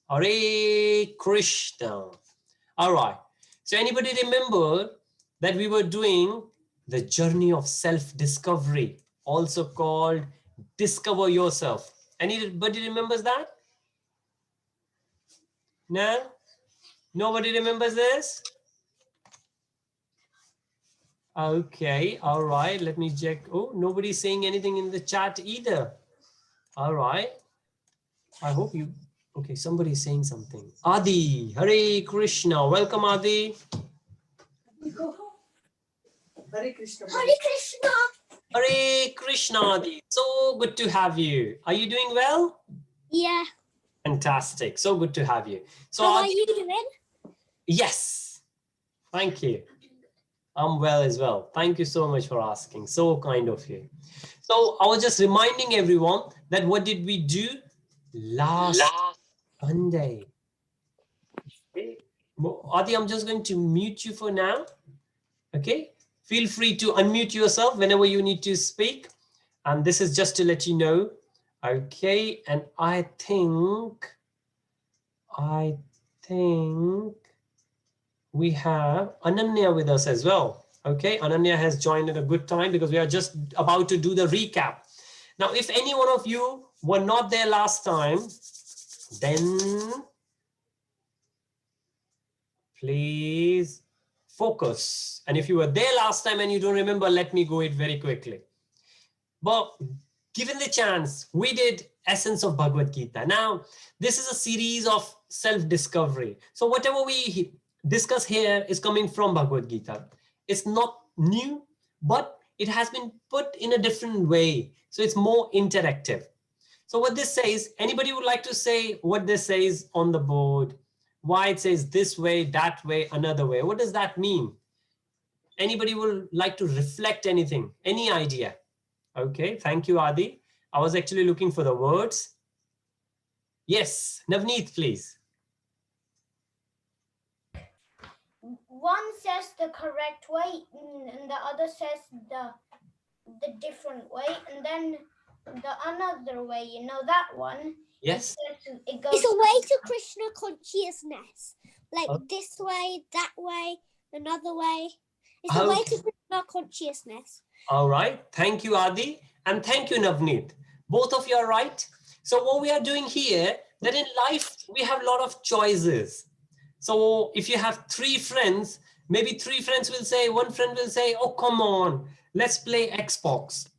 Hare Krishna. All right. So anybody remember that we were doing the journey of self-discovery, also called discover yourself? Anybody remembers that? No? Nobody remembers this? Okay, all right. Let me check. Oh, nobody's saying anything in the chat either. All right. I hope you. Okay, somebody's saying something. Adi, Hare Krishna. Welcome, Adi. Hare Krishna. Hare Krishna. Hare Krishna, Adi. So good to have you. Are you doing well? Yeah. Fantastic. So good to have you. So How Adi, are you doing? yes. Thank you. I'm well as well. Thank you so much for asking. So kind of you. So I was just reminding everyone that what did we do last Sunday? Okay. Adi, I'm just going to mute you for now. Okay. Feel free to unmute yourself whenever you need to speak. And this is just to let you know. Okay. And I think we have Ananya with us as well. Okay, Ananya has joined at a good time because we are just about to do the recap. Now, if any one of you were not there last time, then please focus. And if you were there last time and you don't remember, let me go it very quickly. But given the chance, we did Essence of Bhagavad Gita. Now, this is a series of self-discovery. So whatever we discuss here is coming from Bhagavad Gita. It's not new, but it has been put in a different way. So it's more interactive. So what this says, anybody would like to say what this says on the board? Why it says this way, that way, another way? What does that mean? Anybody would like to reflect anything? Any idea? Okay, thank you, Adi. I was actually looking for the words. Yes, Navneet, please. One says the correct way, and the other says the different way, and then the another way. You know that one? Yes. It goes. It's a way to Krishna consciousness, like this way, that way, another way. It's a way to Krishna consciousness. All right. Thank you, Adi. And thank you, Navneet. Both of you are right. So what we are doing here, that in life, we have a lot of choices. So if you have three friends, maybe three friends will say, one friend will say, oh, come on, let's play Xbox.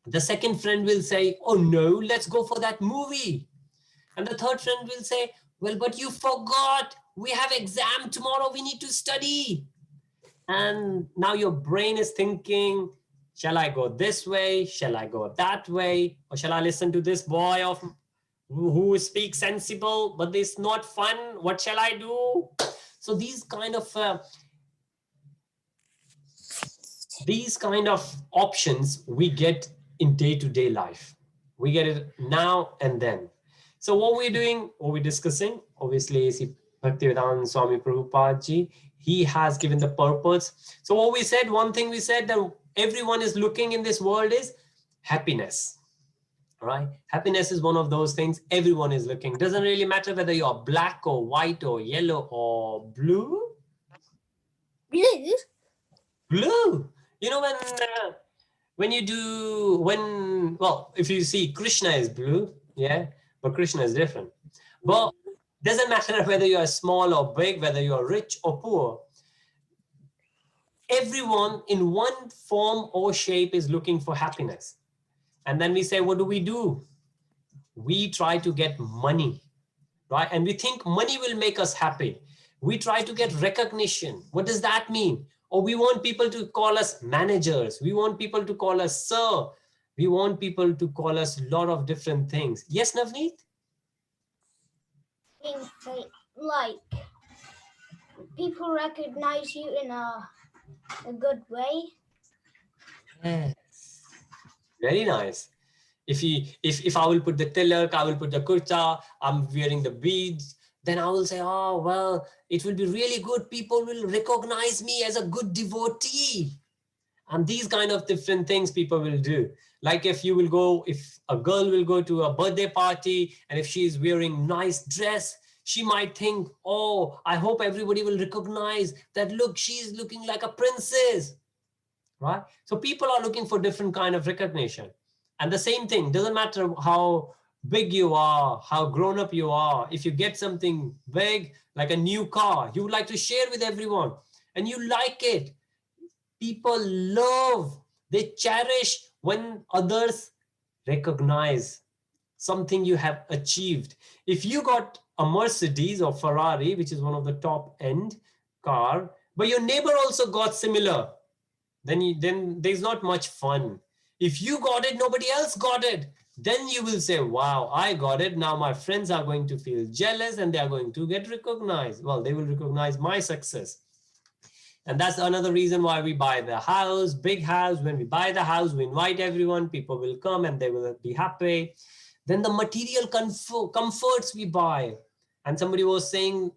The second friend will say, oh, no, let's go for that movie. And the third friend will say, well, but you forgot. We have exam tomorrow. We need to study. And now your brain is thinking, shall I go this way? Shall I go that way? Or shall I listen to this boy of who speaks sensible, but it's not fun? What shall I do? So these kind of options we get in day-to-day life. We get it now and then. So what we're doing, what we're discussing, obviously is Bhaktivedanta Swami Prabhupada ji. He has given the purpose. So what we said, one thing we said that everyone is looking in this world is happiness, right? Happiness is one of those things everyone is looking. Doesn't really matter whether you're black or white or yellow or blue. Blue? Blue. You know, well, if you see Krishna is blue, yeah, but Krishna is different. But doesn't matter whether you are small or big, whether you are rich or poor. Everyone in one form or shape is looking for happiness. And then we say, what do? We try to get money, right? And we think money will make us happy. We try to get recognition. What does that mean? Or we want people to call us managers. We want people to call us sir. We want people to call us a lot of different things. Yes, Navneet? Like, people recognize you in a good way. Yes. Very nice. If I will put the tilak, I will put the kurta, I'm wearing the beads, then I will say, oh, well, it will be really good. People will recognize me as a good devotee. And these kind of different things people will do. Like if a girl will go to a birthday party, and if she is wearing nice dress, She might think, oh, I hope everybody will recognize that, look, she's looking like a princess, right? So people are looking for different kind of recognition. And the same thing, doesn't matter how big you are, how grown up you are. If you get something big, like a new car, you would like to share with everyone and you like it. People love, they cherish when others recognize something you have achieved. If you got a Mercedes or Ferrari, which is one of the top end car, but your neighbor also got similar, then there's not much fun. If you got it, nobody else got it, then you will say, wow, I got it. Now my friends are going to feel jealous and they are going to get recognized. Well, they will recognize my success. And that's another reason why we buy the house, big house. When we buy the house, we invite everyone, people will come and they will be happy. Then the material comforts we buy. And somebody was saying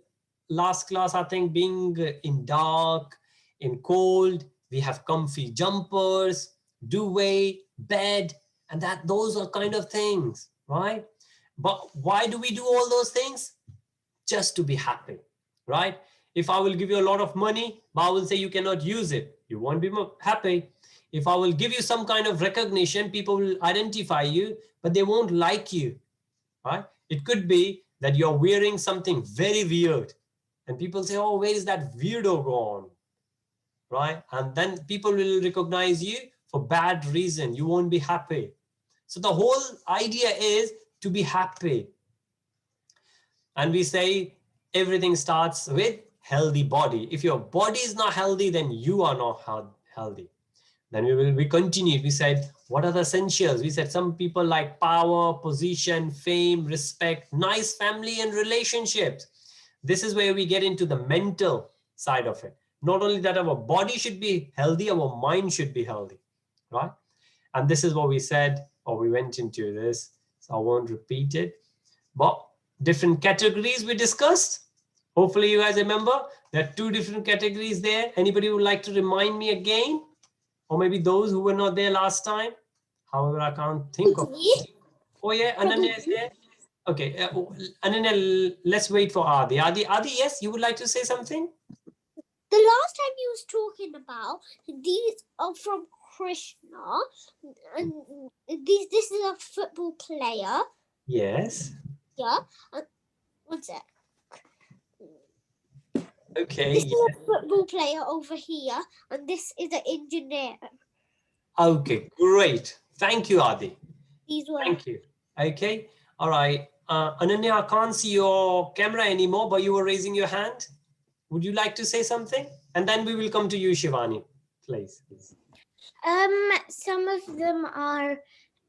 last class, I think, being in dark, in cold, we have comfy jumpers, duvet, bed, and those are kind of things, right? But why do we do all those things? Just to be happy, right? If I will give you a lot of money, but I will say you cannot use it, you won't be happy. If I will give you some kind of recognition, people will identify you, but they won't like you, right? It could be that you're wearing something very weird and people say, oh, where is that weirdo gone, right? And then people will recognize you for bad reason. You won't be happy. So the whole idea is to be happy. And we say everything starts with healthy body. If your body is not healthy, then you are not healthy. Then we continued. We said, what are the essentials? We said some people like power, position, fame, respect, nice family and relationships. This is where we get into the mental side of it. Not only that our body should be healthy, our mind should be healthy, right? And this is what we said, or we went into this, so I won't repeat it. But different categories we discussed. Hopefully you guys remember. There are 2 different categories there. Anybody would like to remind me again? Or maybe those who were not there last time. However, I can't think of. Oh yeah, Ananya is there. Okay, Ananya, let's wait for Adi. Adi, yes, you would like to say something? The last time you was talking about, these are from Krishna, and this is a football player. Yes. Yeah. What's that? Okay. This is a football player over here, and this is an engineer. Okay, great. Thank you, Adi. These were. Thank you. Okay. All right. Ananya, I can't see your camera anymore, but you were raising your hand. Would you like to say something? And then we will come to you, Shivani, please. Some of them are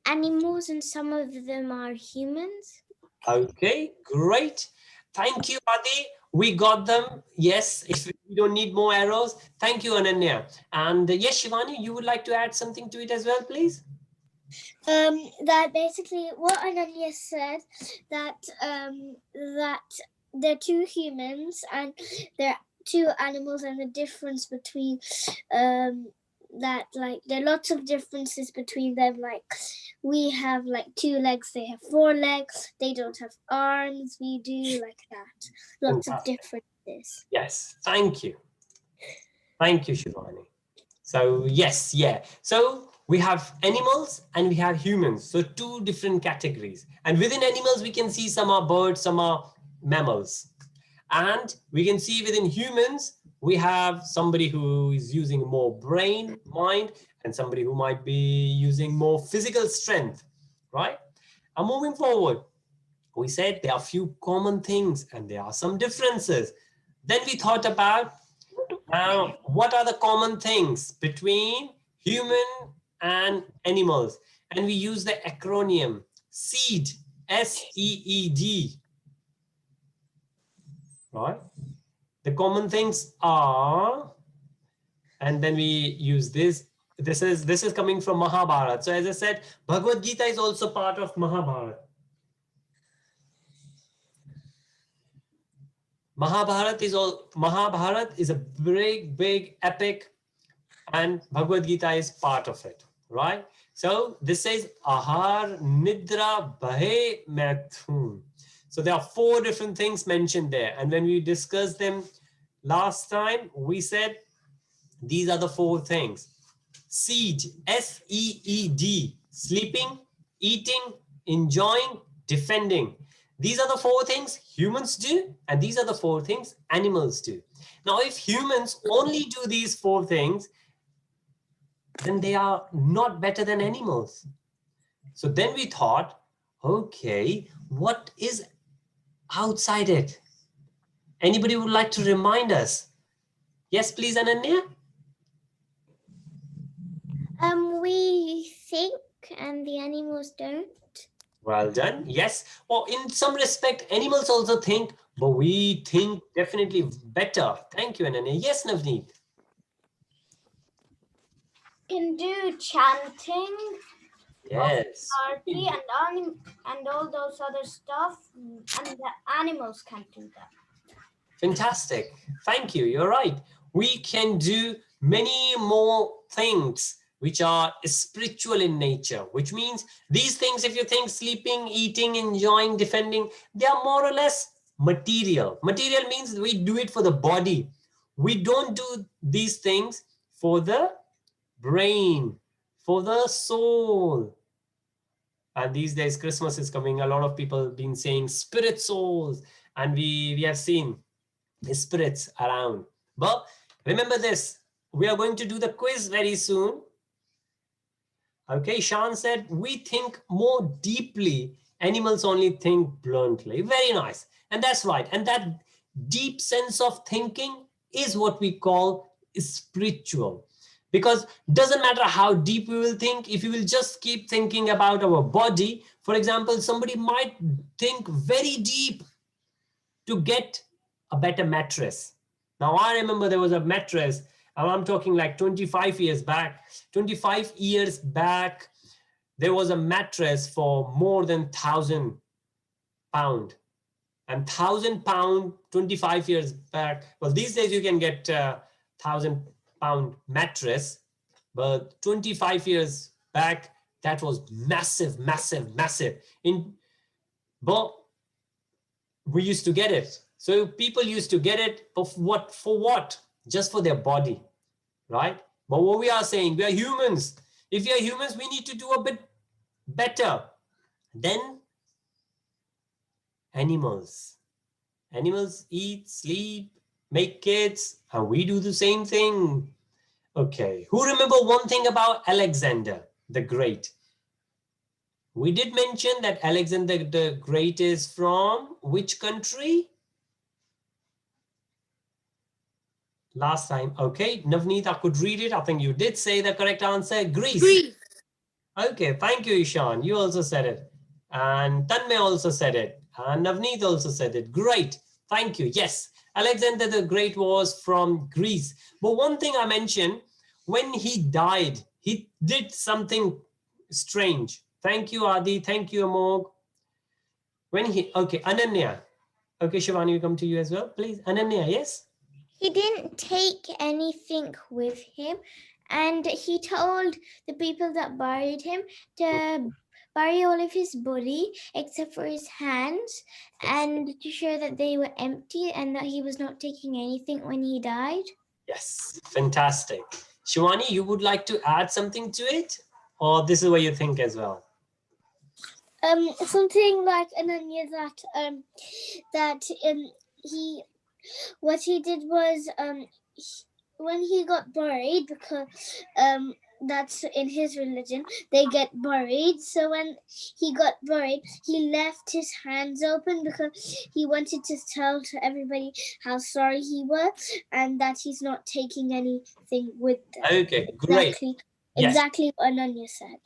animals and some of them are humans. Okay, great. Thank you, Adi. We got them. Yes, if we don't need more arrows. Thank you, Ananya. And yes, Shivani, you would like to add something to it as well, please? That basically what Ananya said, that they're 2 humans and they're 2 animals, and the difference between that, like, there are lots of differences between them. Like, we have like 2 legs, they have 4 legs, they don't have arms, we do, like that. Lots of differences. Yes, thank you. Thank you, Shivani. So yes, yeah. So we have animals and we have humans. So 2 different categories. And within animals, we can see some are birds, some are mammals. And we can see within humans, we have somebody who is using more brain, mind, and somebody who might be using more physical strength, right? And moving forward, we said there are a few common things and there are some differences. Then we thought about what are the common things between human and animals. And we use the acronym SEED, S-E-E-D, right? The common things are, and then we use this. This is coming from Mahabharata. So as I said, Bhagavad Gita is also part of Mahabharata. Mahabharata is a big epic, and Bhagavad Gita is part of it, right? So this says Ahar Nidra Bahe Maithun. So there are 4 different things mentioned there. And when we discussed them last time, we said these are the 4 things. Seed, S-E-E-D, sleeping, eating, enjoying, defending. These are the 4 things humans do, and these are the 4 things animals do. Now, if humans only do these 4 things, then they are not better than animals. So then we thought, okay, what is outside it? Anybody would like to remind us? Yes, please, Ananya. We think and the animals don't. Well done. Yes. Well, in some respect, animals also think, but we think definitely better. Thank you, Ananya. Yes, Navneet. Can do chanting, Yes. party, and all those other stuff, and the animals can do that. Fantastic. Thank you. You're right. We can do many more things which are spiritual in nature, which means these things, if you think sleeping, eating, enjoying, defending, they are more or less material. Material means we do it for the body. We don't do these things for the brain, for the soul. And these days, Christmas is coming. A lot of people have been saying spirit souls, and we have seen the spirits around. But remember this, we are going to do the quiz very soon. Okay, Sean said, we think more deeply. Animals only think bluntly. Very nice. And that's right. And that deep sense of thinking is what we call spiritual. Because it doesn't matter how deep we will think, if you will just keep thinking about our body. For example, somebody might think very deep to get a better mattress. Now, I remember there was a mattress, and I'm talking like 25 years back. 25 years back, there was a mattress for more than £1,000. And £1,000, 25 years back, well, these days you can get £1,000 mattress, but 25 years back, that was massive, massive, massive. But we used to get it. So people used to get it for what? Just for their body, right? But what we are saying, we are humans. If we are humans, we need to do a bit better than animals. Animals eat, sleep, make kids, and we do the same thing. Okay, who remember one thing about Alexander the Great? We did mention that Alexander the Great is from which country? Last time. Okay, Navneet, I could read it. I think you did say the correct answer. Greece. Greece. Okay, thank you, Ishan. You also said it. And Tanmay also said it. And Navneet also said it. Great. Thank you. Yes, Alexander the Great was from Greece. But one thing I mentioned, when he died, he did something strange. Thank you, Adi. Thank you, Amog. Okay, Ananya. Okay, Shivani, we come to you as well, please. Ananya, yes? He didn't take anything with him, and he told the people that buried him to bury all of his body except for his hands, and to show that they were empty and that he was not taking anything when he died. Yes, fantastic. Shivani, you would like to add something to it? Or this is what you think as well? Something like Ananya, what he did was when he got buried, because that's in his religion, they get buried. So when he got buried, he left his hands open because he wanted to tell to everybody how sorry he was and that he's not taking anything with them. Okay, great. Exactly what Ananya said.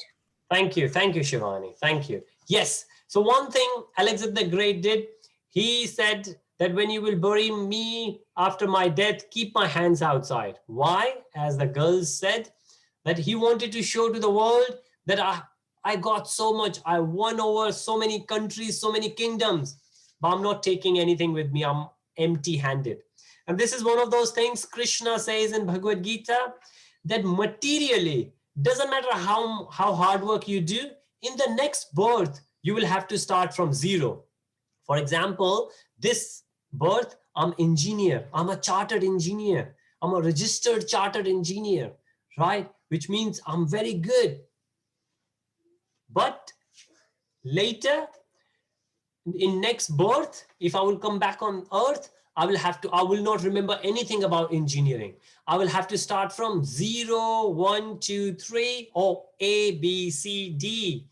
Thank you, Shivani. Thank you. Yes. So one thing Alexander the Great did, he said that when you will bury me after my death, keep my hands outside. Why? As the girls said, that he wanted to show to the world that I got so much. I won over so many countries, so many kingdoms, but I'm not taking anything with me. I'm empty-handed. And this is one of those things Krishna says in Bhagavad Gita, that materially, doesn't matter how hard work you do, in the next birth, you will have to start from zero. For example, this birth, I'm engineer. I'm a chartered engineer. I'm a registered chartered engineer, right? Which means I'm very good. But later, in next birth, if I will come back on earth, I will not remember anything about engineering. I will have to start from 0, 1, 2, 3, or A, B, C, D,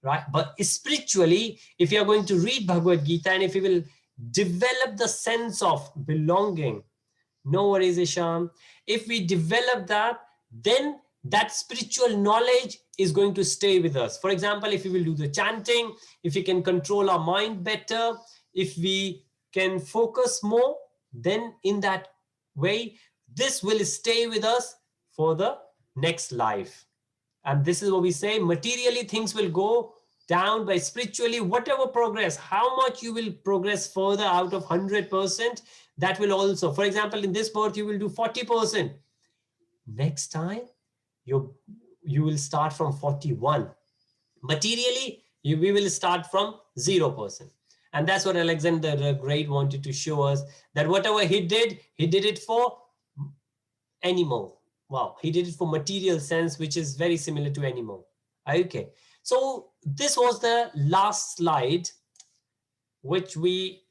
right? But spiritually, if you are going to read Bhagavad Gita and if you will develop the sense of belonging, no worries, Isham. If we develop that, then that spiritual knowledge is going to stay with us. For example, if we will do the chanting, if we can control our mind better, if we can focus more, then in that way, this will stay with us for the next life. And this is what we say, materially things will go down, by spiritually, whatever progress, how much you will progress further out of 100%, that will also, for example, in this birth, you will do 40%. Next time, you will start from 41. Materially, we will start from 0%. And that's what Alexander the Great wanted to show us, that whatever he did it for animal. Wow, he did it for material sense, which is very similar to animal. Okay, so this was the last slide, which we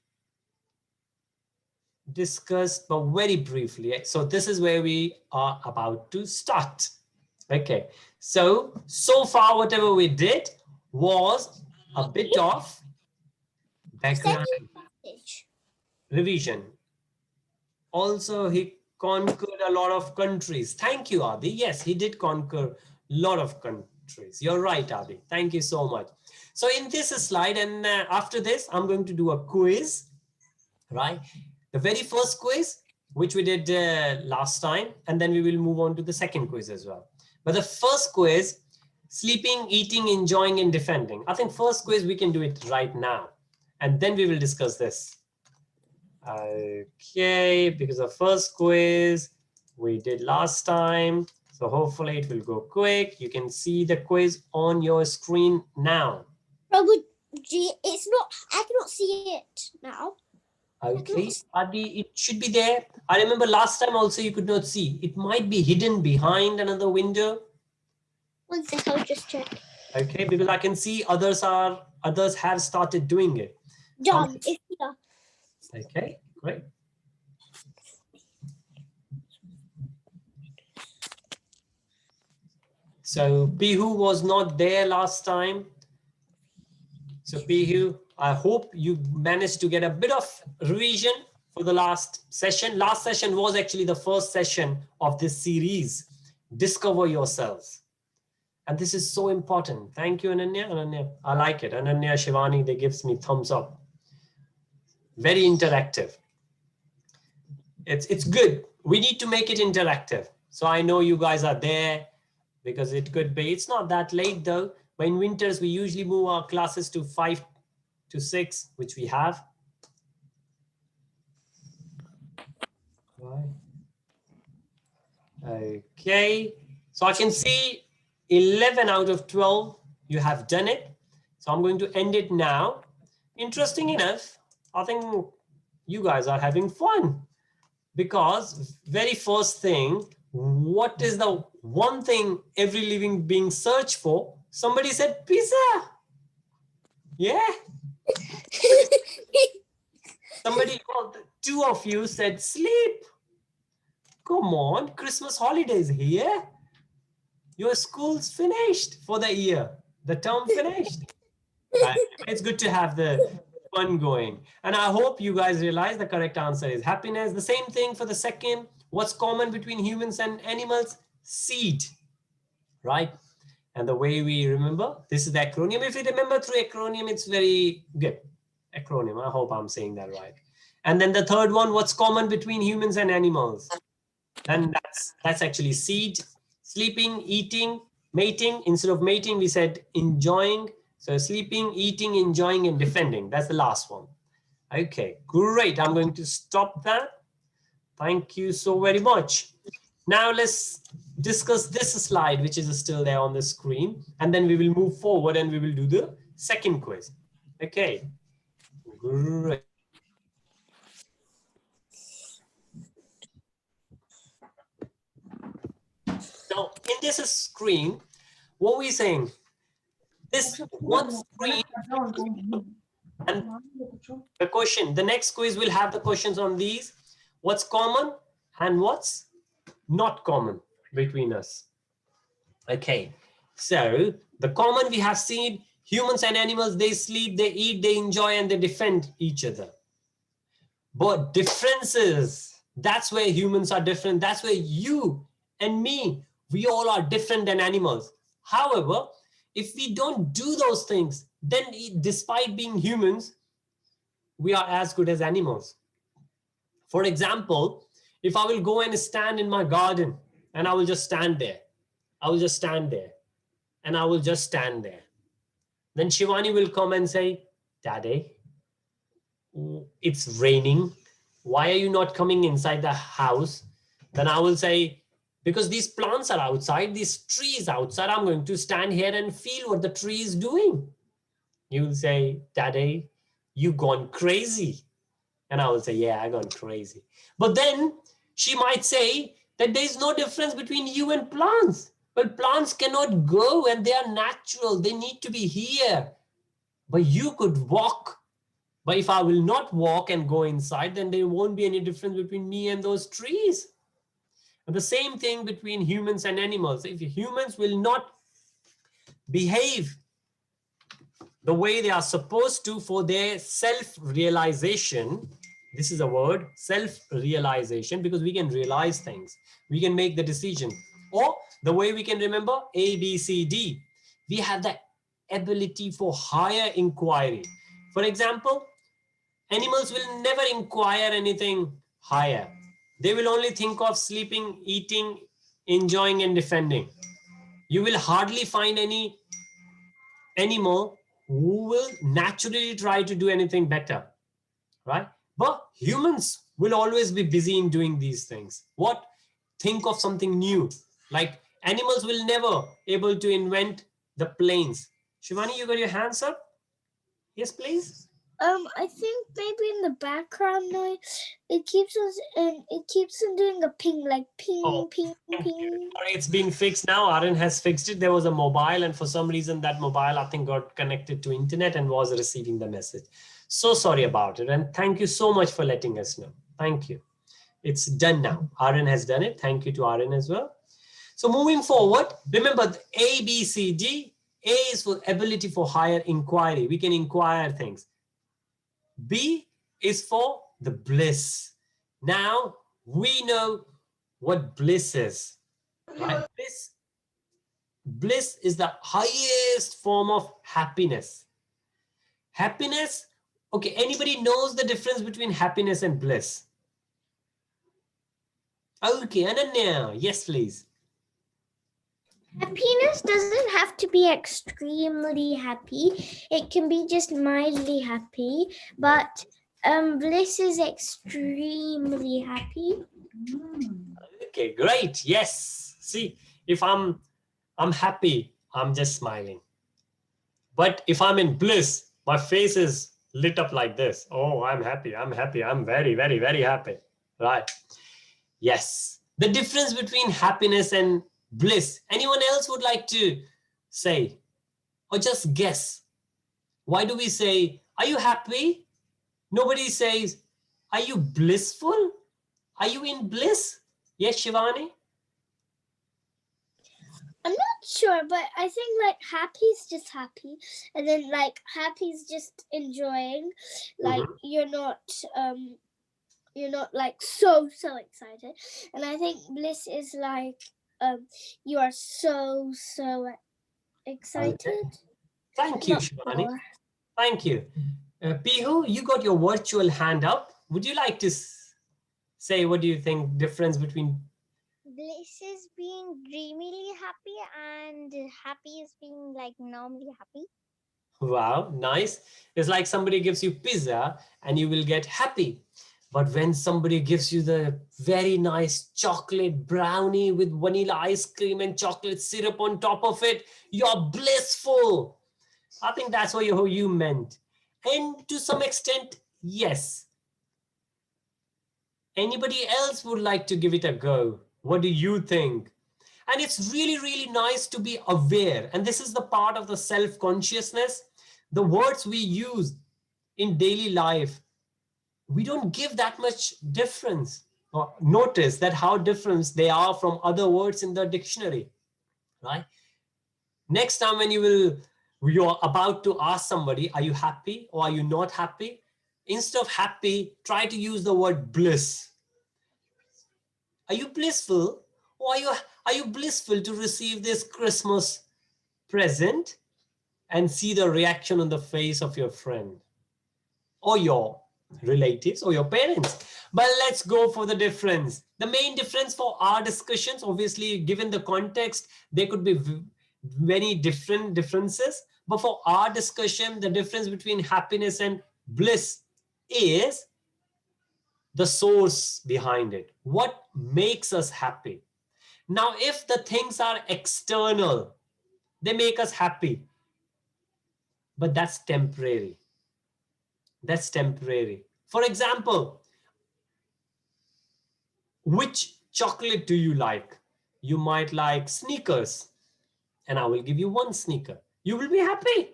discussed, but very briefly. So this is where we are about to start. Okay, so far whatever we did was a bit of background revision. Also, he conquered a lot of countries. Thank you, Adi. Yes, he did conquer a lot of countries. You're right, Adi. Thank you so much. So in this slide, and after this, I'm going to do a quiz, right? The very first quiz, which we did last time, and then we will move on to the second quiz as well. But the first quiz, sleeping, eating, enjoying, and defending. I think first quiz, we can do it right now. And then we will discuss this. Okay, because the first quiz we did last time. So hopefully it will go quick. You can see the quiz on your screen now. It's not, I cannot see it now. Okay, Adi, it should be there. I remember last time also you could not see. It might be hidden behind another window. One sec, I'll just check. Okay, because I can see others have started doing it. Done. It's here. Okay, great. So Pihu was not there last time. So Pihu, I hope you managed to get a bit of revision for the last session. Last session was actually the first session of this series, Discover Yourself. And this is so important. Thank you, Ananya. Ananya, I like it. Ananya, Shivani, they gives me thumbs up. Very interactive. It's good. We need to make it interactive. So I know you guys are there because it could be, it's not that late though. But in winters, we usually move our classes to 5 to 6, which we have. Right. Okay. So I can see 11 out of 12, you have done it. So I'm going to end it now. Interesting enough, I think you guys are having fun because very first thing, what is the one thing every living being search for? Somebody said pizza. Yeah. Somebody, two of you said sleep. Come on, Christmas holidays here. Your school's finished for the year. The term finished. It's good to have the fun going. And I hope you guys realize the correct answer is happiness. The same thing for the second. What's common between humans and animals? Seed, right? And the way we remember, this is the acronym. If you remember through acronym, it's very good. Acronym, I hope I'm saying that right. And then the third one, what's common between humans and animals? And that's actually seed, sleeping, eating, mating. Instead of mating, we said enjoying. So sleeping, eating, enjoying, and defending. That's the last one. Okay, great. I'm going to stop that. Thank you so very much. Now let's discuss this slide, which is still there on the screen. And then we will move forward and we will do the second quiz. Okay, Great. Now, in this screen, what we're saying, this one screen, and the question, the next quiz will have the questions on these. What's common and what's not common between us. Okay, so the common we have seen, humans and animals, they sleep, they eat, they enjoy, and they defend each other. But differences, that's where humans are different. That's where you and me, we all are different than animals. However, if we don't do those things, then despite being humans, we are as good as animals. For example, if I will go and stand in my garden and I will just stand there, I will just stand there and I will just stand there. Then Shivani will come and say, Daddy, it's raining. Why are you not coming inside the house? Then I will say, because these plants are outside, these trees outside, I'm going to stand here and feel what the tree is doing. You will say, Daddy, you gone crazy. And I will say, yeah, I gone crazy. But then she might say that there's no difference between you and plants. But plants cannot go and they are natural. They need to be here. But you could walk. But if I will not walk and go inside, then there won't be any difference between me and those trees. And the same thing between humans and animals. If humans will not behave the way they are supposed to for their self-realization, this is a word, self-realization, because we can realize things. We can make the decision. Or the way we can remember A, B, C, D. We have the ability for higher inquiry. For example, animals will never inquire anything higher. They will only think of sleeping, eating, enjoying, and defending. You will hardly find any animal who will naturally try to do anything better, right? But humans will always be busy in doing these things. What? Think of something new. Like animals will never able to invent the planes. Shivani, you got your hands up? Yes, please. I think maybe in the background noise, it keeps us and it keeps on doing a ping, like ping, ping, ping. Sorry, it's been fixed now. Arun has fixed it. There was a mobile, and for some reason that mobile, I think, got connected to internet and was receiving the message. So sorry about it. And thank you so much for letting us know. Thank you. It's done now. Arun has done it. Thank you to Arun as well. So moving forward, remember the A, B, C, D. A is for ability for higher inquiry. We can inquire things. B is for the bliss. Now we know what bliss is. Right? Bliss is the highest form of happiness. Happiness, okay, anybody knows the difference between happiness and bliss? Okay, Ananya, yes, please. Happiness doesn't have to be extremely happy. It can be just mildly happy, but bliss is extremely happy. Okay, great. Yes. See, if I'm happy, I'm just smiling. But if I'm in bliss, my face is lit up like this. Oh, I'm happy. I'm happy. I'm very, very, very happy. Right. Yes. The difference between happiness and bliss. Anyone else would like to say or just guess? Why do we say, are you happy? Nobody says, are you blissful? Are you in bliss? Yes, Shivani? I'm not sure, but I think like happy is just happy, and then like happy is just enjoying. Like you're not like so excited. And I think bliss is like you are so excited. Okay. Thank you, Shivani. Thank you. Pihu, you got your virtual hand up. Would you like to say what do you think difference between Bliss is being dreamily happy and happy is being like normally happy. Wow, nice. It's like somebody gives you pizza and you will get happy. But when somebody gives you the very nice chocolate brownie with vanilla ice cream and chocolate syrup on top of it, you're blissful. I think that's what you meant. And to some extent, yes. Anybody else would like to give it a go? What do you think? And it's really, really nice to be aware. And this is the part of the self-consciousness. The words we use in daily life, we don't give that much difference or notice that how different they are from other words in the dictionary, right? Next time when you're about to ask somebody, are you happy or are you not happy? Instead of happy, try to use the word bliss. Are you blissful? Or are you blissful to receive this Christmas present and see the reaction on the face of your friend or your relatives or your parents? But let's go for the difference. The main difference for our discussions, obviously, given the context, there could be many different differences. But for our discussion, the difference between happiness and bliss is the source behind it. What makes us happy? Now, if the things are external, they make us happy, but that's temporary. That's temporary. For example, which chocolate do you like? You might like Snickers, and I will give you one sneaker. You will be happy.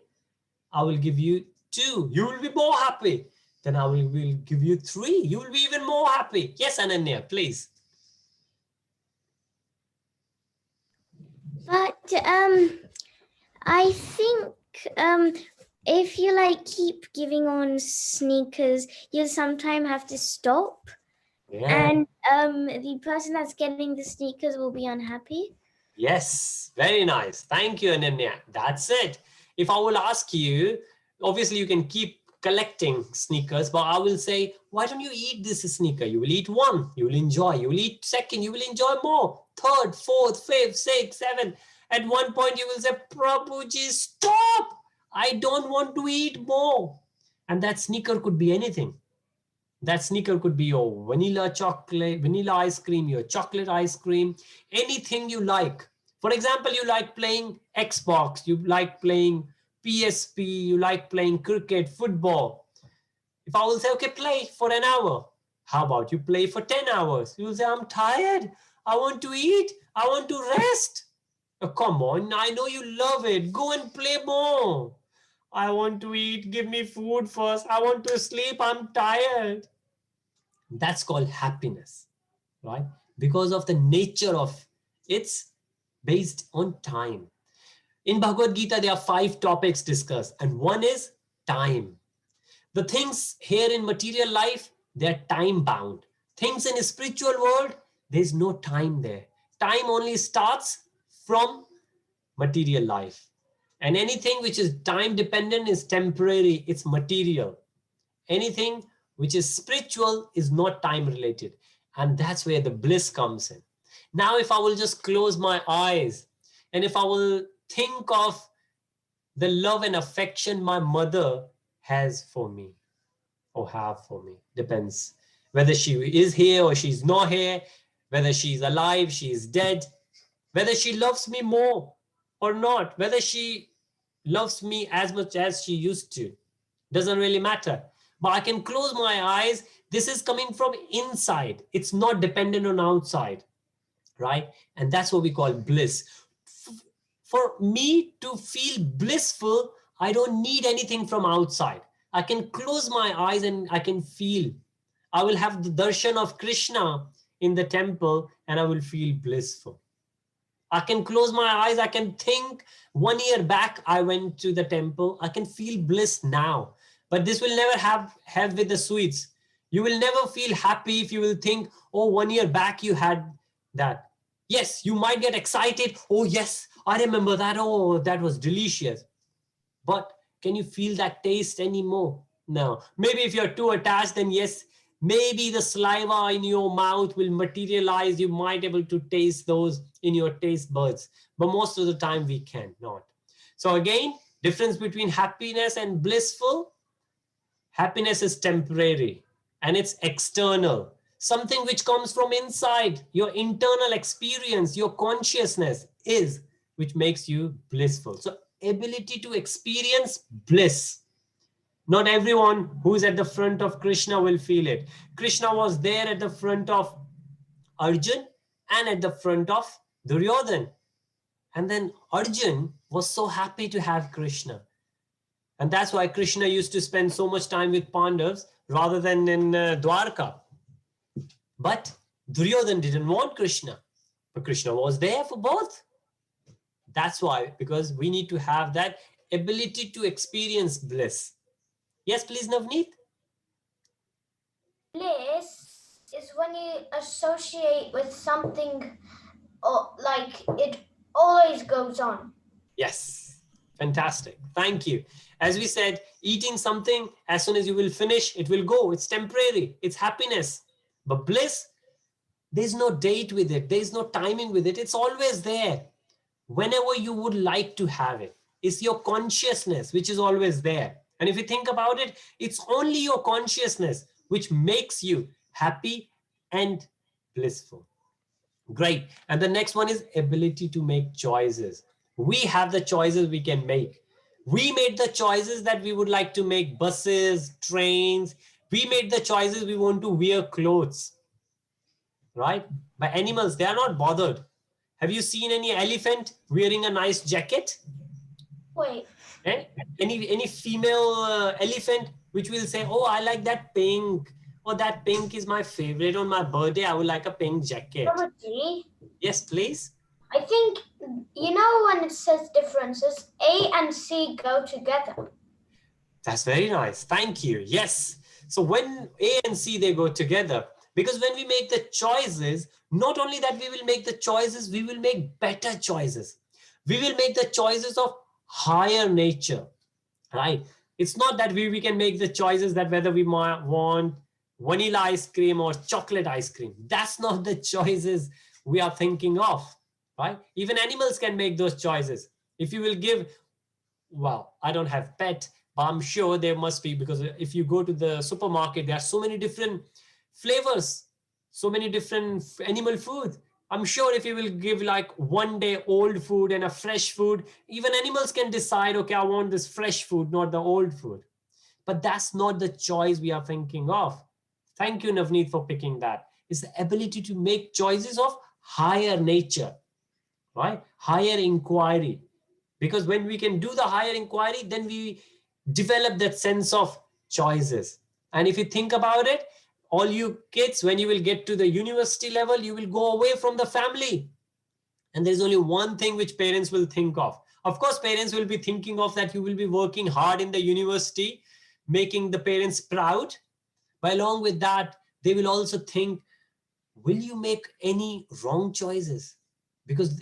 I will give you two. You will be more happy. Then I will give you three. You will be even more happy. Yes, Ananya, please. But I think if you like keep giving on sneakers, you'll sometimes have to stop. Yeah. And the person that's getting the sneakers will be unhappy. Yes, very nice. Thank you, Ananya. That's it. If I will ask you, obviously you can keep collecting sneakers, but I will say, why don't you eat this sneaker? You will eat one, you will enjoy. You will eat second, you will enjoy more. Third, fourth, fifth, sixth, seventh. At one point you will say, Prabhuji, stop. I don't want to eat more. And that sneaker could be anything. That sneaker could be your vanilla chocolate, vanilla ice cream, your chocolate ice cream, anything you like. For example, you like playing Xbox, you like playing PSP, you like playing cricket, football. If I will say, okay, play for an hour. How about you play for 10 hours? You will say, I'm tired. I want to eat. I want to rest. Oh, come on. I know you love it. Go and play more. I want to eat. Give me food first. I want to sleep. I'm tired. That's called happiness, right? Because of the nature of it's based on time. In Bhagavad Gita, there are 5 topics discussed, and one is time. The things here in material life, they're time bound. Things in a spiritual world, there's no time there. Time only starts from material life. And anything which is time dependent is temporary, it's material. Anything which is spiritual is not time related. And that's where the bliss comes in. Now, if I will just close my eyes and if I will think of the love and affection my mother has for me or have for me, depends whether she is here or she's not here, whether she's alive, she is dead, whether she loves me more or not, whether she loves me as much as she used to, doesn't really matter. But I can close my eyes. This is coming from inside. It's not dependent on outside, right? And that's what we call bliss. For me to feel blissful, I don't need anything from outside. I can close my eyes and I can feel. I will have the darshan of Krishna in the temple and I will feel blissful. I can close my eyes. I can think 1 year back, I went to the temple. I can feel bliss now. But this will never have with the sweets. You will never feel happy if you will think, oh, 1 year back you had that. Yes, you might get excited. Oh, yes, I remember that. Oh, that was delicious. But can you feel that taste anymore? No. Maybe if you're too attached, then yes, maybe the saliva in your mouth will materialize. You might be able to taste those in your taste buds. But most of the time we cannot. So again, difference between happiness and blissful. Happiness is temporary and it's external. Something which comes from inside, your internal experience, your consciousness is which makes you blissful. So ability to experience bliss. Not everyone who's at the front of Krishna will feel it. Krishna was there at the front of Arjun and at the front of Duryodhan. And then Arjun was so happy to have Krishna. And that's why Krishna used to spend so much time with Pandavas rather than in Dwarka. But Duryodhan didn't want Krishna. But Krishna was there for both. That's why, because we need to have that ability to experience bliss. Yes, please, Navneet. Bliss is when you associate with something like it always goes on. Yes, fantastic. Thank you. As we said, eating something, as soon as you will finish, it will go. It's temporary. It's happiness. But bliss, there's no date with it. There's no timing with it. It's always there. Whenever you would like to have it. It's your consciousness which is always there. And if you think about it, it's only your consciousness which makes you happy and blissful. Great. And the next one is ability to make choices. We have the choices we can make. We made the choices that we would like to make buses, trains. We made the choices we want to wear clothes, right? But animals, they are not bothered. Have you seen any elephant wearing a nice jacket? Wait. Eh? Any female elephant which will say, oh, I like that pink, or that pink is my favorite. On my birthday, I would like a pink jacket. Probably. Yes, please. I think, when it says differences, A and C go together. That's very nice. Thank you. Yes. So when A and C, they go together, because when we make the choices, not only that we will make the choices, we will make better choices. We will make the choices of higher nature, right? It's not that we can make the choices that whether we want vanilla ice cream or chocolate ice cream. That's not the choices we are thinking of, right? Even animals can make those choices. If you will give, well, I don't have pet, but I'm sure there must be, because if you go to the supermarket, there are so many different flavors, so many different animal food. I'm sure if you will give like 1 day old food and a fresh food, even animals can decide, okay, I want this fresh food, not the old food. But that's not the choice we are thinking of. Thank you, Navneet, for picking that. It's the ability to make choices of higher nature, right? Higher inquiry. Because when we can do the higher inquiry, then we develop that sense of choices. And if you think about it, all you kids, when you will get to the university level, you will go away from the family. And there's only one thing which parents will think of. Of course, parents will be thinking of that you will be working hard in the university, making the parents proud. But along with that, they will also think, will you make any wrong choices? Because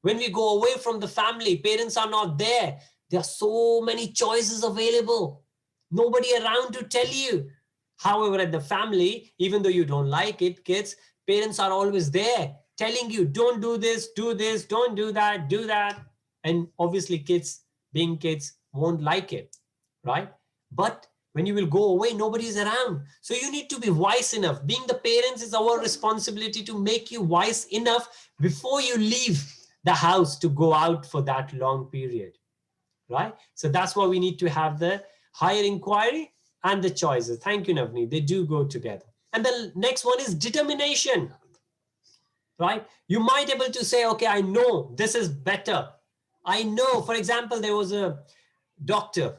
when we go away from the family, parents are not there. There are so many choices available. Nobody around to tell you. However, at the family, even though you don't like it, kids, parents are always there telling you, don't do this, don't do that, do that. And obviously kids, being kids, won't like it, right? But when you will go away, nobody is around. So you need to be wise enough. Being the parents is our responsibility to make you wise enough before you leave the house to go out for that long period, right? So that's why we need to have the higher inquiry and the choices. Thank you, Navneet. They do go together. And the next one is determination, right? You might be able to say, okay, I know this is better. I know, for example, there was a doctor,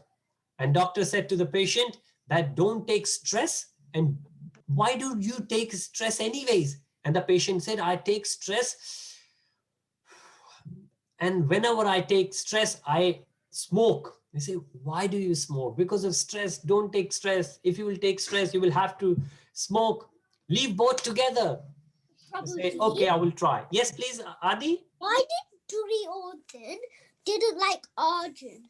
and doctor said to the patient that don't take stress. And why do you take stress anyways? And the patient said, I take stress. And whenever I take stress, I smoke. They say, why do you smoke? Because of stress. Don't take stress. If you will take stress, you will have to smoke. Leave both together. Say, okay, I will try. Yes, please, Adi. Why did Duryodhan didn't like Arjun?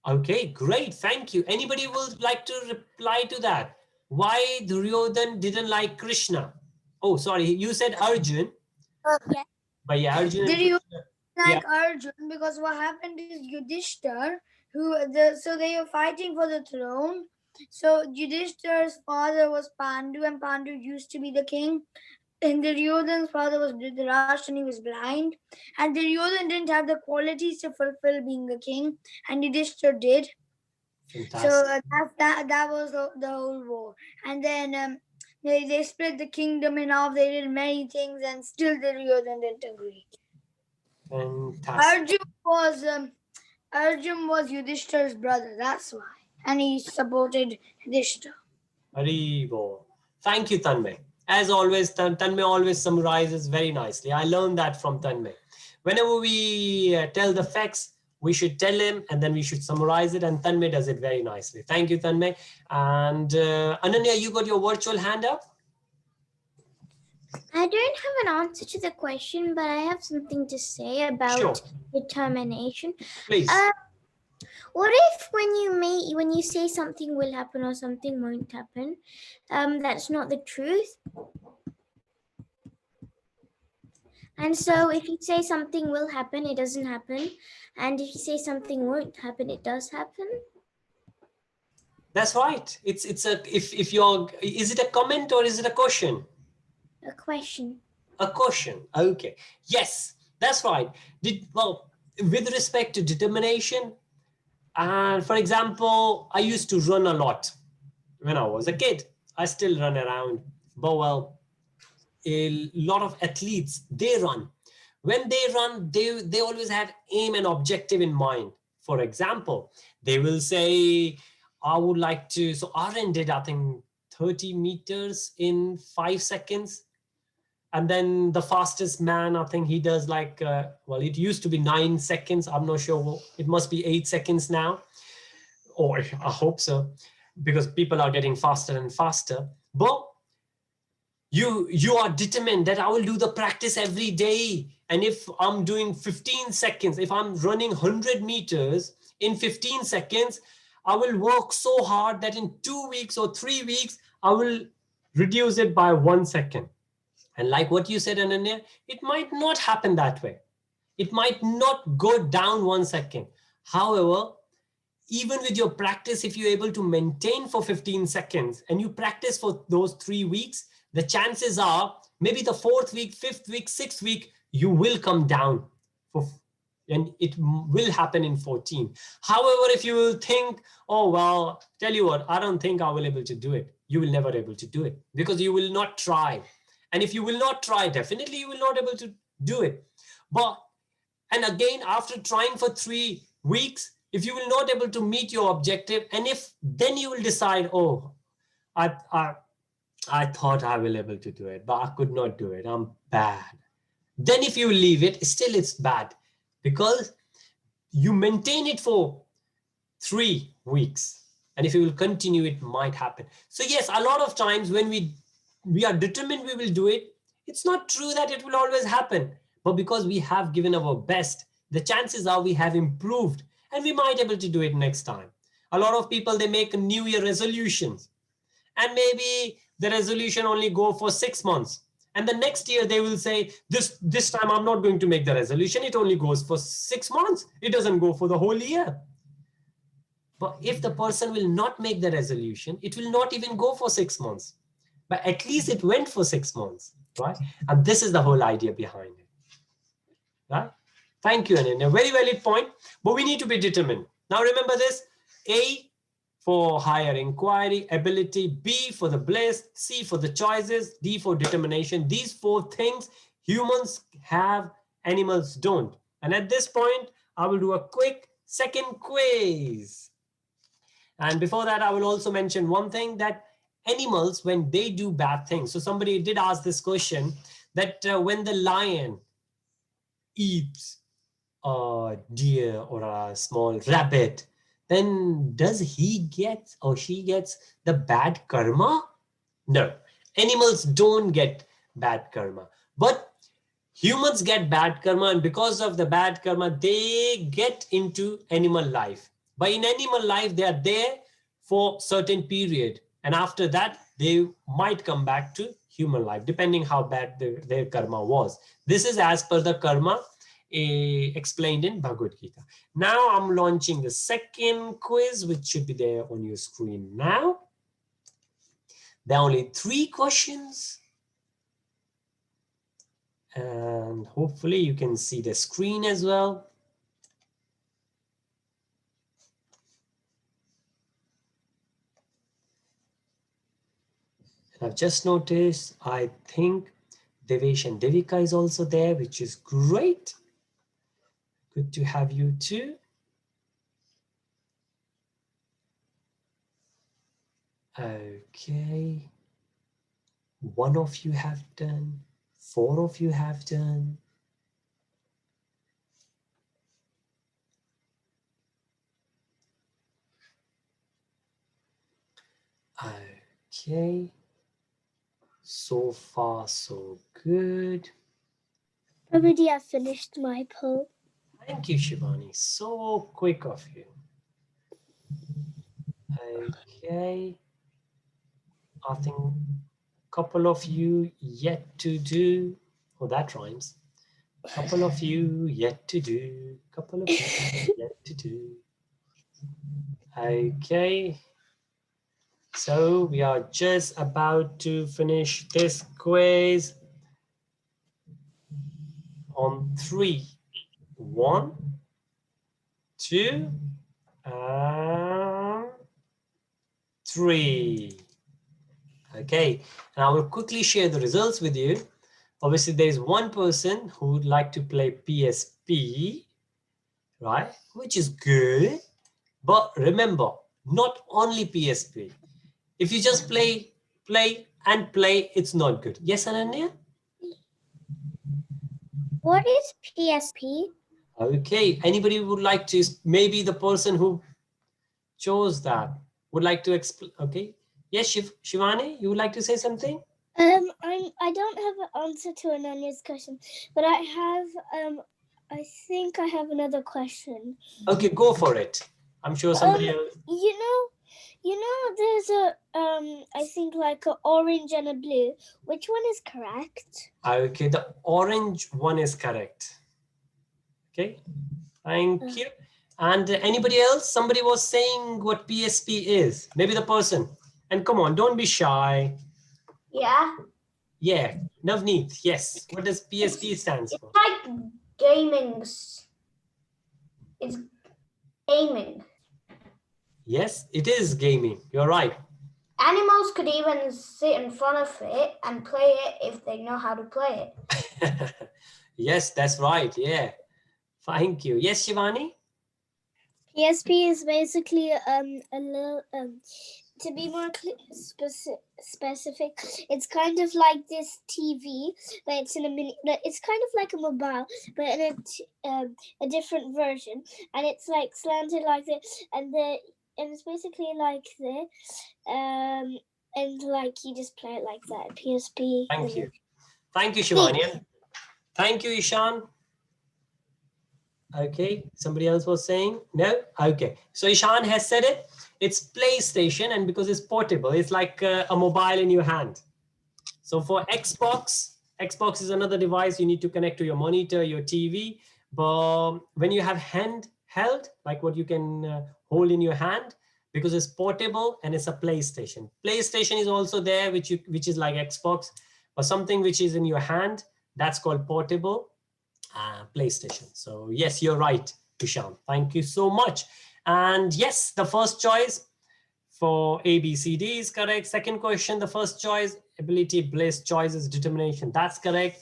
Okay, great. Thank you. Anybody would like to reply to that? Why Duryodhan didn't like Krishna? Oh, sorry. You said Arjun. Yeah. But yeah, Arjun and Did you Krishna. like Arjun? Because what happened is Yudhishthir, so they were fighting for the throne. So Yudhishthir's father was Pandu, and Pandu used to be the king. And Duryodhan's father was Dhritarashtra, and he was blind. And Duryodhan didn't have the qualities to fulfill being a king, and Yudhishthir did. Fantastic. So that was the whole war. And then they split the kingdom in half. They did many things, and still Duryodhana didn't agree. Fantastic. Arjun was Yudhishthir's brother. That's why, and he supported Yudhishthir. Haribo. Thank you, Tanmay. As always, Tanmay always summarizes very nicely. I learned that from Tanmay. Whenever we tell the facts, we should tell him and then we should summarize it. And Tanmay does it very nicely. Thank you, Tanmay. And Ananya, you got your virtual hand up? I don't have an answer to the question, but I have something to say about determination. Please. What if when you say something will happen or something won't happen, that's not the truth? And so if you say something will happen, it doesn't happen. And if you say something won't happen, it does happen. That's right. Is it a comment or is it a question? A question. A question. Okay. Yes, that's right. With respect to determination, and for example, I used to run a lot when I was a kid. I still run around, but a lot of athletes, they run. When they run, they always have aim and objective in mind. For example, they will say, I would like to, so Aaron did, I think, 30 meters in 5 seconds. And then the fastest man, I think he does like, it used to be 9 seconds. I'm not sure. It must be 8 seconds now. Or I hope so, because people are getting faster and faster. But you are determined that I will do the practice every day. And if I'm doing 15 seconds, if I'm running 100 meters in 15 seconds, I will work so hard that in 2 weeks or 3 weeks, I will reduce it by 1 second. And like what you said, Ananya, it might not happen that way. It might not go down 1 second. However, even with your practice, if you're able to maintain for 15 seconds and you practice for those 3 weeks, the chances are maybe the 4th week, 5th week, 6th week, you will come down and it will happen in 14. However, if you will think, oh, well, tell you what, I don't think I will be able to do it. You will never be able to do it because you will not try. And if you will not try, definitely you will not be able to do it. And again, after trying for 3 weeks, if you will not be able to meet your objective, and if then you will decide, oh, I thought I will be able to do it, but I could not do it. I'm bad. Then if you leave it, still it's bad because you maintain it for 3 weeks. And if you will continue, it might happen. So yes, a lot of times when we are determined we will do it, it's not true that it will always happen. But because we have given our best, the chances are we have improved and we might be able to do it next time. A lot of people, they make New Year resolutions and maybe the resolution only go for 6 months. And the next year they will say, this time I'm not going to make the resolution. It only goes for 6 months. It doesn't go for the whole year. But if the person will not make the resolution, it will not even go for 6 months. But at least it went for 6 months, right? And this is the whole idea behind it, right? Thank you, Ananya. Very valid point, but we need to be determined. Now remember this, A for higher inquiry, ability, B for the bliss, C for the choices, D for determination. These 4 things humans have, animals don't. And at this point, I will do a quick second quiz. And before that, I will also mention one thing, that animals, when they do bad things. So somebody did ask this question, that when the lion eats a deer or a small rabbit, then does he get or she gets the bad karma? No, animals don't get bad karma, but humans get bad karma, and because of the bad karma, they get into animal life. But in animal life, they are there for certain period, and after that, they might come back to human life, depending how bad their karma was. This is as per the karma explained in Bhagavad Gita. Now I'm launching the second quiz, which should be there on your screen now. There are only 3 questions. And hopefully you can see the screen as well. I've just noticed, I think Devesh and Devika is also there, which is great. Good to have you too. Okay. 1 of you have done. 4 of you have done. Okay. So far, so good. Already I finished my poll. Thank you, Shivani. So quick of you. Okay. I think a couple of you yet to do. Oh, that rhymes. Couple of you yet to do. Couple of you yet to do. Okay. So we are just about to finish this quiz on 3. 1, 2, and 3. Okay, and I will quickly share the results with you. Obviously, there is one person who would like to play PSP, right? Which is good. But remember, not only PSP. If you just play, it's not good. Yes, Ananya? What is PSP? Okay, anybody would like to, maybe the person who chose that would like to explain. Okay, yes, Shivani, you would like to say something? I don't have an answer to Ananya's question, but I have I think I have another question. Okay, go for it. I'm sure somebody else. You know, there's a I think like an orange and a blue. Which one is correct? Okay, the orange one is correct. Okay, thank you. And anybody else? Somebody was saying what PSP is. Maybe the person. And come on, don't be shy. Yeah. Yeah, Navneet, yes. What does PSP stands for? It's like gaming's. It's gaming. Yes, it is gaming. You're right. Animals could even sit in front of it and play it if they know how to play it. Yes, that's right. Yeah. Thank you. Yes, Shivani? PSP is basically a little to be more specific, it's kind of like this TV, but it's in a mini. It's kind of like a mobile, but in a different version, and it's like slanted like this, and it's basically like this, and like you just play it like that. PSP. Thank you. Thank you, Shivani. Thank you, Ishan. Okay, somebody else was saying no. Okay, so Ishan has said it. It's PlayStation, and because it's portable, it's like a mobile in your hand. So for Xbox is another device you need to connect to your monitor, your TV. But when you have handheld, like what you can hold in your hand, because it's portable and it's a PlayStation. PlayStation is also there, which is like Xbox, or something which is in your hand. That's called portable PlayStation. So yes, you're right, Ishan. Thank you so much. And yes, the first choice for A, B, C, D is correct. Second question, the first choice, ability, bliss, choices, determination. That's correct.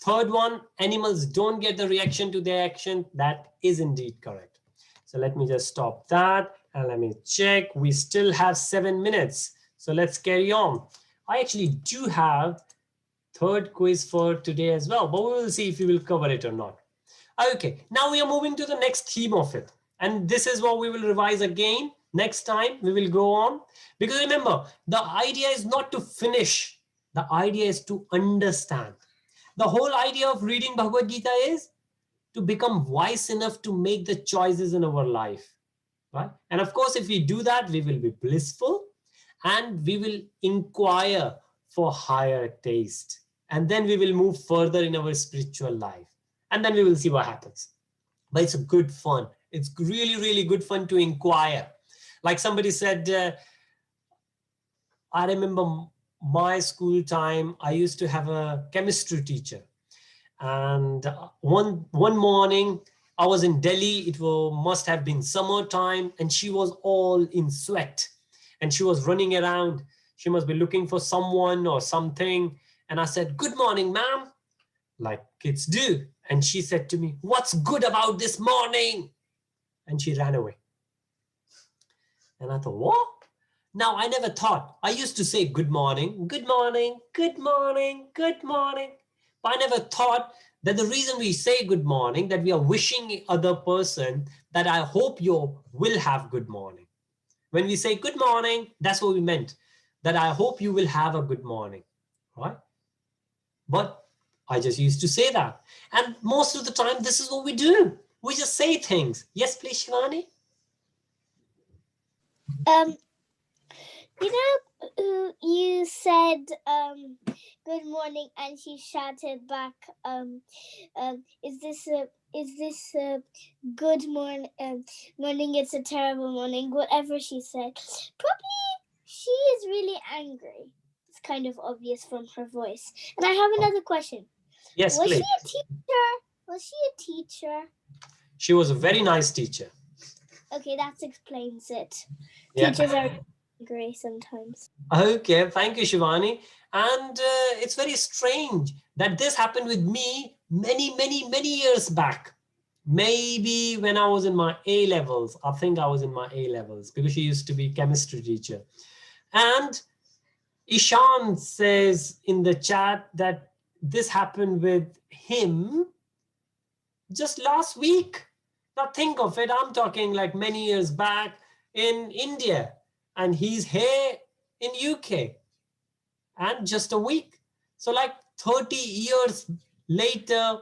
Third one, animals don't get the reaction to their action. That is indeed correct. So let me just stop that and let me check. We still have 7 minutes. So let's carry on. I actually do have third quiz for today as well, but we will see if we will cover it or not. Okay, now we are moving to the next theme of it. And this is what we will revise again. Next time we will go on. Because remember, the idea is not to finish. The idea is to understand. The whole idea of reading Bhagavad Gita is to become wise enough to make the choices in our life. Right? And of course, if we do that, we will be blissful and we will inquire for higher taste. And then we will move further in our spiritual life. And then we will see what happens. But it's a good fun. It's really, really good fun to inquire. Like somebody said, I remember my school time, I used to have a chemistry teacher. And one morning, I was in Delhi. It must have been summertime, and she was all in sweat. And she was running around. She must be looking for someone or something. And I said, good morning, ma'am, like kids do. And she said to me, what's good about this morning? And she ran away. And I thought, what? Now, I never thought. I used to say good morning, good morning, good morning, good morning. But I never thought that the reason we say good morning, that we are wishing other person that I hope you will have good morning. When we say good morning, that's what we meant, that I hope you will have a good morning, right? But I just used to say that. And most of the time, this is what we do. We just say things. Yes, please, Shivani. You know, you said good morning, and she shouted back, is this a good morning? Morning, it's a terrible morning. Whatever she said, probably she is really angry. It's kind of obvious from her voice. And I have another question. Yes, was please. she a teacher? Was she a teacher? She was a very nice teacher. Okay, that explains it. Yeah. Teachers are angry sometimes. Okay, thank you, Shivani. And it's very strange that this happened with me many years back. Maybe when I was in my A levels. I think I was in my A levels because she used to be chemistry teacher. And Ishan says in the chat that this happened with him just last week. Now think of it, I'm talking like many years back in India, and he's here in UK, and just a week. So like 30 years later,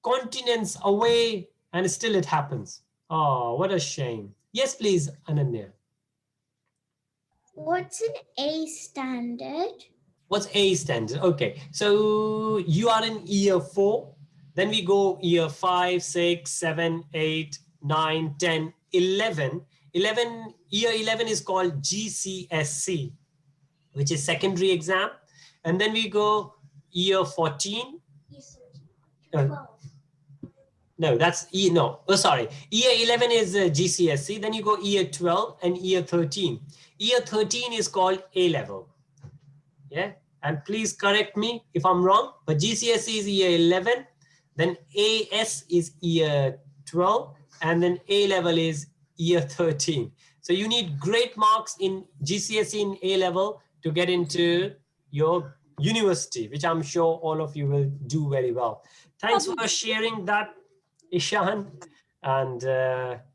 continents away, and still it happens. Oh, what a shame. Yes, please, Ananya. What's an A standard? What's A standard? Okay, so you are in year 4, then we go year 5, 6, 7, 8, 9, 10, 11. 11, year 11 is called GCSE, which is secondary exam. And then we go year 14. No, that's sorry. Year 11 is GCSE. Then you go year 12 and year 13. Year 13 is called A level. Yeah. And please correct me if I'm wrong, but GCSE is year 11. Then AS is year 12. And then A level is year 13. So you need great marks in GCSE in A level to get into your university, which I'm sure all of you will do very well. Thanks for sharing that, Ishan. And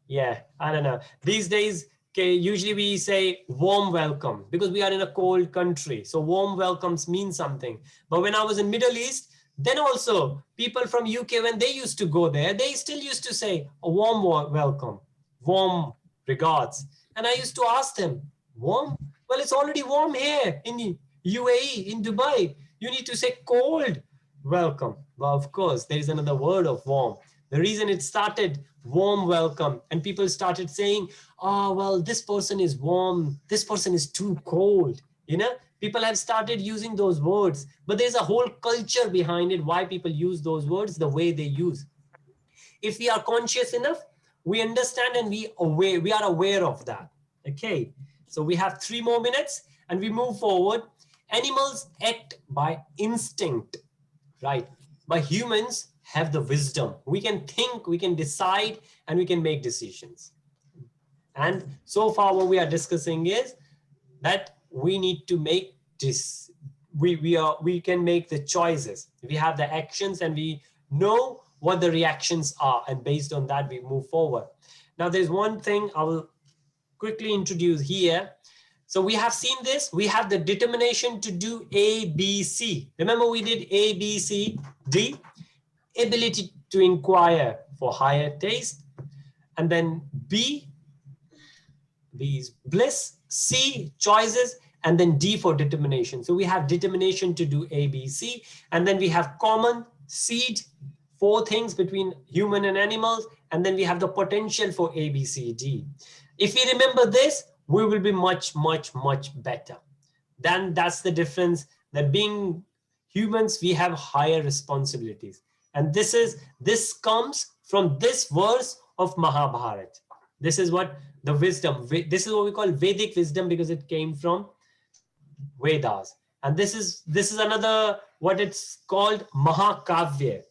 yeah, I don't know. These days, usually we say warm welcome because we are in a cold country. So warm welcomes mean something. But when I was in Middle East, then also people from UK, when they used to go there, they still used to say a warm welcome, warm regards. And I used to ask them, warm? Well, it's already warm here in UAE, in Dubai. You need to say cold welcome. Well, of course, there is another word of warm. The reason it started warm welcome and people started saying, oh, well, this person is warm. This person is too cold. You know, people have started using those words, but there's a whole culture behind it, why people use those words the way they use. If we are conscious enough, we understand and we are aware of that. Okay, so we have 3 more minutes and we move forward. Animals act by instinct, right? But humans have the wisdom. We can think, we can decide, and we can make decisions. And so far what we are discussing is that we need to make this, we can make the choices. We have the actions and we know what the reactions are, and based on that we move forward. Now there's one thing I will quickly introduce here. So we have seen this, we have the determination to do A, B, C. Remember we did A, B, C, D. Ability to inquire for higher taste. And then B is bliss, C, choices, and then D for determination. So we have determination to do A, B, C, and then we have common, seed, 4 things between human and animals, and then we have the potential for A, B, C, D. If we remember this, we will be much better. Then that's the difference, that being humans, we have higher responsibilities. And this comes from this verse of Mahabharata. This is what the wisdom, this is what we call Vedic wisdom, because it came from Vedas. And this is another, what it's called, Mahakavya.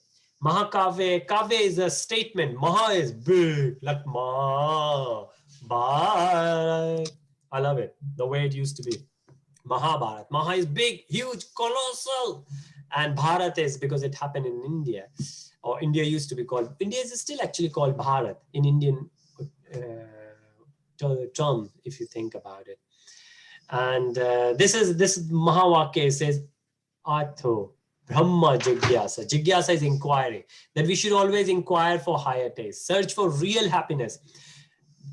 Mahakavya, kavya is a statement. Maha is big, like Ma, Bharat. I love it, the way it used to be. Mahabharat. Maha is big, huge, colossal. And Bharat is because it happened in India. Or India used to be called, India is still actually called Bharat in Indian term, if you think about it. And this Mahavakya says, Atho, Brahma Jigyasa. Jigyasa is inquiry. That we should always inquire for higher taste, search for real happiness.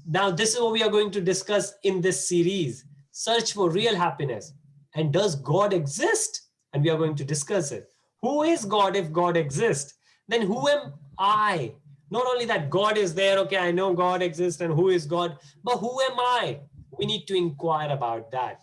Now, this is what we are going to discuss in this series. Search for real happiness. And does God exist? And we are going to discuss it. Who is God if God exists? Then who am I? Not only that God is there, okay, I know God exists and who is God, but who am I? We need to inquire about that.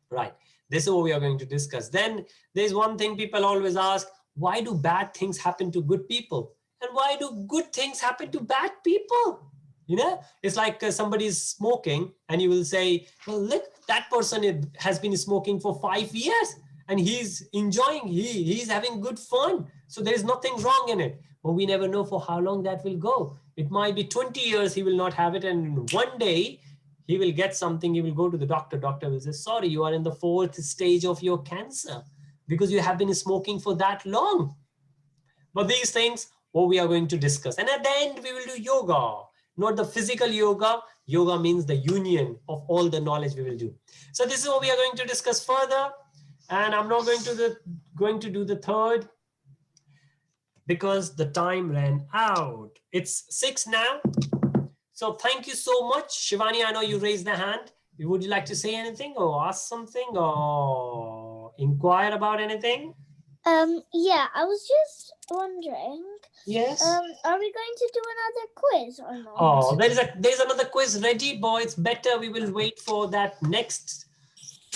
Right. This is what we are going to discuss. Then there's one thing people always ask, why do bad things happen to good people? And why do good things happen to bad people? You know, it's like somebody is smoking and you will say, well, look, that person has been smoking for 5 years and he's enjoying, he's having good fun. So there is nothing wrong in it. But we never know for how long that will go. It might be 20 years he will not have it. And one day he will get something, he will go to the doctor. Doctor will say, sorry, you are in the 4th stage of your cancer because you have been smoking for that long. But these things, what we are going to discuss. And at the end, we will do yoga. Not the physical yoga. Yoga means the union of all the knowledge we will do. So this is what we are going to discuss further. And I'm not going to do the third because the time ran out. It's 6 now. So thank you so much. Shivani, I know you raised the hand. Would you like to say anything or ask something or inquire about anything? Yeah, I was just wondering. Yes. Are we going to do another quiz or not? Oh, there's another quiz ready, boy. It's better. We will wait for that next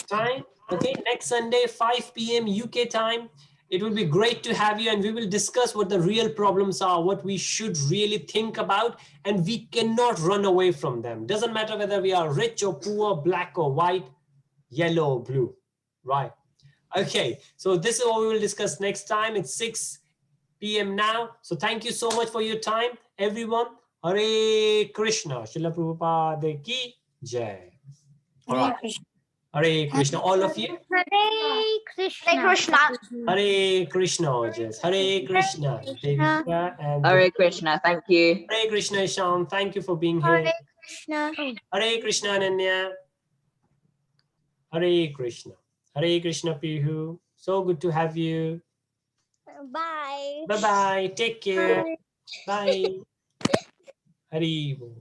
time. Okay, next Sunday, 5 p.m. UK time. It will be great to have you and we will discuss what the real problems are, what we should really think about, and we cannot run away from them. Doesn't matter whether we are rich or poor, black or white, yellow or blue, right? Okay, so this is what we will discuss next time. It's 6 p.m. now. So thank you so much for your time, everyone. Hare Krishna. Srila Prabhupada ki jai. All right. Hare Krishna, all of you. Hare Krishna. Hare Krishna. Hare Krishna, Ojas. Hare Krishna. Devika and Hare Krishna. Thank you. Hare Krishna, Isham. Thank you for being here. Hare Krishna. Hare Krishna, Ananya. Hare Krishna. Hare Krishna, Pihu. So good to have you. Bye. Bye-bye. Take care. Bye. Hare Bol.